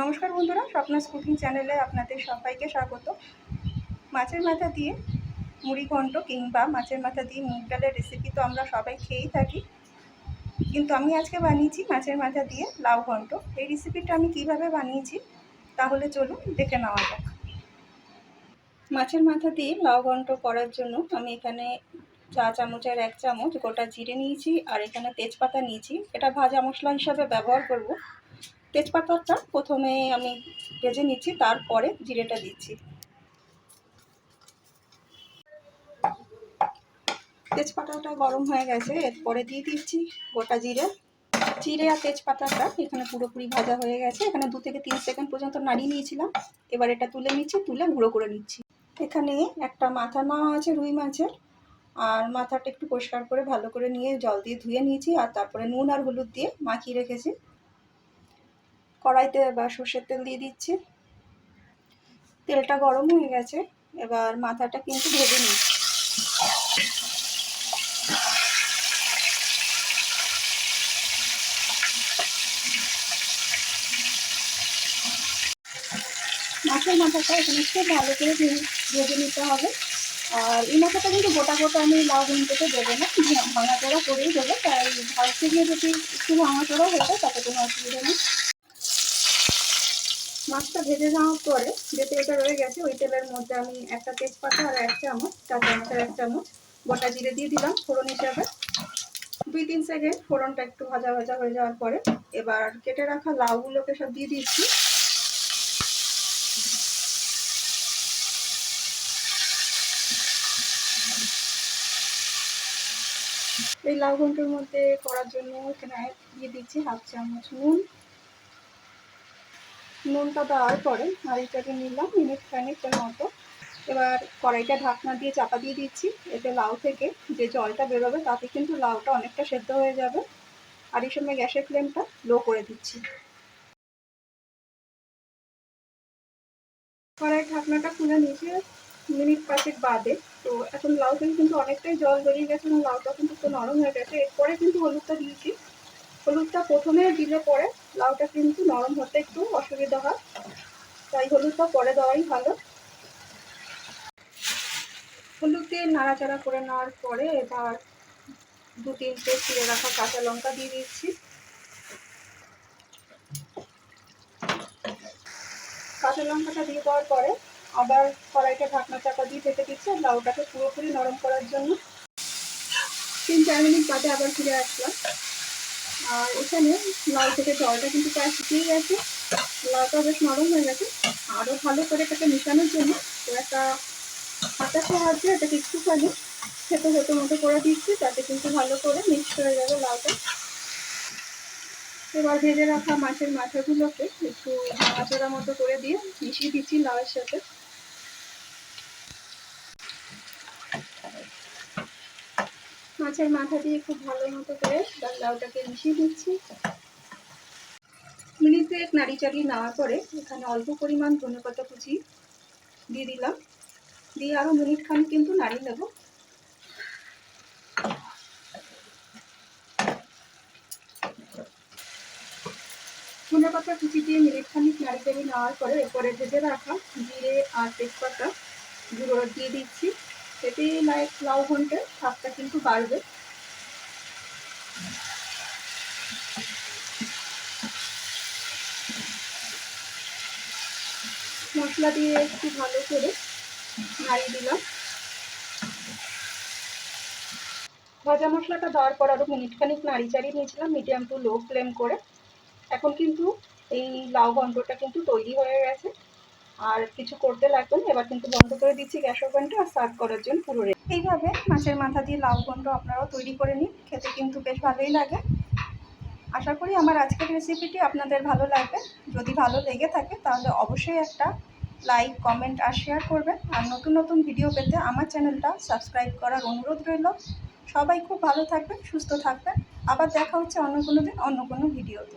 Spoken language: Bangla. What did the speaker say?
নমস্কার বন্ধুরা, স্বপ্নাস কুকিং চ্যানেলে আপনাদের সবাইকে স্বাগত। মাছের মাথা দিয়ে মুড়ি ঘন্ট কিংবা মাছের মাথা দিয়ে মুগ ডালের রেসিপি তো আমরা সবাই খেয়েই থাকি, কিন্তু আমি আজকে বানিয়েছি মাছের মাথা দিয়ে লাউ ঘন্ট। এই রেসিপিটা আমি কিভাবে বানিয়েছি তাহলে চলুন দেখে নেওয়া যাক। মাছের মাথা দিয়ে লাউ ঘন্ট করার জন্য আমি এখানে চা চামচের 1 চামচ গোটা জিরে নিয়েছি, আর এখানে তেজপাতা নিয়েছি। এটা ভাজা মশলা হিসাবে ব্যবহার করব। তেজপাতাটা প্রথমে আমি ভেজে নিচ্ছি, তারপরে জিরেটা দিচ্ছি। তেজপাতাটা গরম হয়ে গেছে, এরপরে দিয়ে দিচ্ছি গোটা জিরে। জিরে আর তেজপাতাটা এখানে পুরোপুরি ভাজা হয়ে গেছে। এখানে 2 থেকে 3 সেকেন্ড পর্যন্ত নাড়িয়ে নিয়েছিলাম। এবার এটা তুলে নিচ্ছি, তুলে গুঁড়ো করে নিচ্ছি। এখানে একটা মাথা নেওয়া আছে রুই মাছের, আর মাথাটা একটু পরিষ্কার করে ভালো করে নিয়ে জল দিয়ে ধুয়ে নিয়েছি, আর তারপরে নুন আর হলুদ দিয়ে মাখিয়ে রেখেছি। কড়াইতে এবার সর্ষের তেল দিয়ে দিচ্ছি। তেলটা গরম হয়ে গেছে, এবার মাথাটা কিন্তু ভেজে নিচ্ছি। মাছের মাথাটা এখানে খুব ভালো করে ভেজে নিতে হবে। আর এই মাথাটা কিন্তু গোটা গোটা আমি লাউ ঘন্টতে দেবো না, ভাঙাচোড়া করেই দেবো। তাই ভাজতে গিয়ে যদি একটু ভাঙাচোড়া হয়ে যায় তাতে কোনো অসুবিধা নেই। মাছটা ভেজে যাওয়ার পরে যে তেলটা রয়ে গেছে ওই তেলের মধ্যে আমি একটা তেজপাতা আর 1 চামচ, চা চামচের 1 চামচ গোটা জিরে দিয়ে দিলাম ফোড়ন হিসাবে। 2-3 সেকেন্ড ফোড়নটা একটু ভাজা ভাজা হয়ে যাওয়ার পরে এবার কেটে রাখা লাউগুলোকে সব দিয়ে দিচ্ছি। এই লাউ ঘন্টের মধ্যে করার জন্য এখানে দিয়ে দিচ্ছি 1/2 চামচ নুন। নুনটা দেওয়ার পরে নাড়িটাকে নিলাম মিনিট খানিকের মতো। এবার কড়াইটা ঢাকনা দিয়ে চাপা দিয়ে দিচ্ছি। এতে লাউ থেকে যে জলটা বেরোবে তাতে কিন্তু লাউটা অনেকটা সেদ্ধ হয়ে যাবে। আর এই সময় গ্যাসের ফ্লেমটা লো করে দিচ্ছি। কড়াইয়ের ঢাকনাটা খুলে নিয়েছি মিনিট 5 বাদে। তো এখন লাউ থেকে কিন্তু অনেকটাই জল বেরিয়ে গেছে এবং লাউটা কিন্তু একটু নরম হয়ে গেছে। এরপরে কিন্তু হলুদটা দিয়েছি। হলুদটা প্রথমে দিলে পরে লাউটা কিন্তু নরম হতে একটু অসুবিধা হয়, তাই হলুদটা পরে দেওয়াই ভালো। হলুদ দিয়ে নাড়াচাড়া করে নেওয়ার পরে এবার 2-3টে চিড়ে রাখা কাঁচা লঙ্কা দিয়ে দিচ্ছি। কাঁচা লঙ্কাটা দিয়ে দেওয়ার পরে আবার কড়াইটা ঢাকনা চাপা দিয়ে ঢেকে দিচ্ছি আর লাউটাকে পুরোপুরি নরম করার জন্য। 3-4 মিনিট বাদে আবার ফিরে আসলাম। আর এখানে লাউ থেকে জলটা কিন্তু প্রায় শুকিয়ে গেছে, লাউটা বেশ নরম হয়ে গেছে। আরও ভালো করে এটাকে মেশানোর জন্য তো একটা হাতার সাহায্যে এটাকে একটুখানি থেতো থেতো মতো করে দিচ্ছি, তাতে কিন্তু ভালো করে মিক্স হয়ে যাবে লাউটা। এবার ভেজে রাখা মাছের মাথাগুলোকে একটু নাড়াচাড়া মতো করে দিয়ে মিশিয়ে দিচ্ছি লাউয়ের সাথে। মাছের মাথা দিয়ে খুব ভালো মতো করে লাউটাকে মিশিয়ে দিচ্ছি। মিনিট 2 নাড়ি চাড়িয়ে নেওয়ার পরে এখানে অল্প পরিমাণ ধনেপাতা কুচি দিয়ে দিলাম, দিয়ে আরও মিনিট খানিক কিন্তু নাড়িয়ে নেব। ধনেপাতা কুচি দিয়ে মিনিট খানিক নাড়ি চাড়িয়ে নেওয়ার পরে এরপরে ভেজে রাখা জিরে আর তেজপাতা গুঁড়ো দিয়ে দিচ্ছি। এতে লাউ ঘন্টের স্বাদটা কিন্তু বাড়বে। মশলা দিয়ে একটু ভালো করে নাড়িয়ে দিলাম। ভাজা মশলাটা দেওয়ার পর আরও মিনিট খানিক নাড়ি চাড়িয়ে নিয়েছিলাম মিডিয়াম টু লো ফ্লেম করে। এখন কিন্তু এই লাউ ঘন্টটা কিন্তু তৈরি হয়ে গেছে, আর কিছু করতে লাগবে না। এবার কিন্তু বন্ধ করে দিচ্ছি গ্যাস ওভেনটা আর সার্ভ করার জন্য পুরো রেডি। এইভাবে মাছের মাথা দিয়ে লাউ ঘন্ট আপনারাও তৈরি করে নিন, খেতে কিন্তু বেশ ভালোই লাগে। আশা করি আমার আজকের রেসিপিটি আপনাদের ভালো লাগবে। যদি ভালো লেগে থাকে তাহলে অবশ্যই একটা লাইক, কমেন্ট আর শেয়ার করবেন। আর নতুন নতুন ভিডিও পেতে আমার চ্যানেলটা সাবস্ক্রাইব করার অনুরোধ রইল। সবাই খুব ভালো থাকবেন, সুস্থ থাকবেন। আবার দেখা হচ্ছে অন্য কোনো দিন অন্য কোনো ভিডিওতে।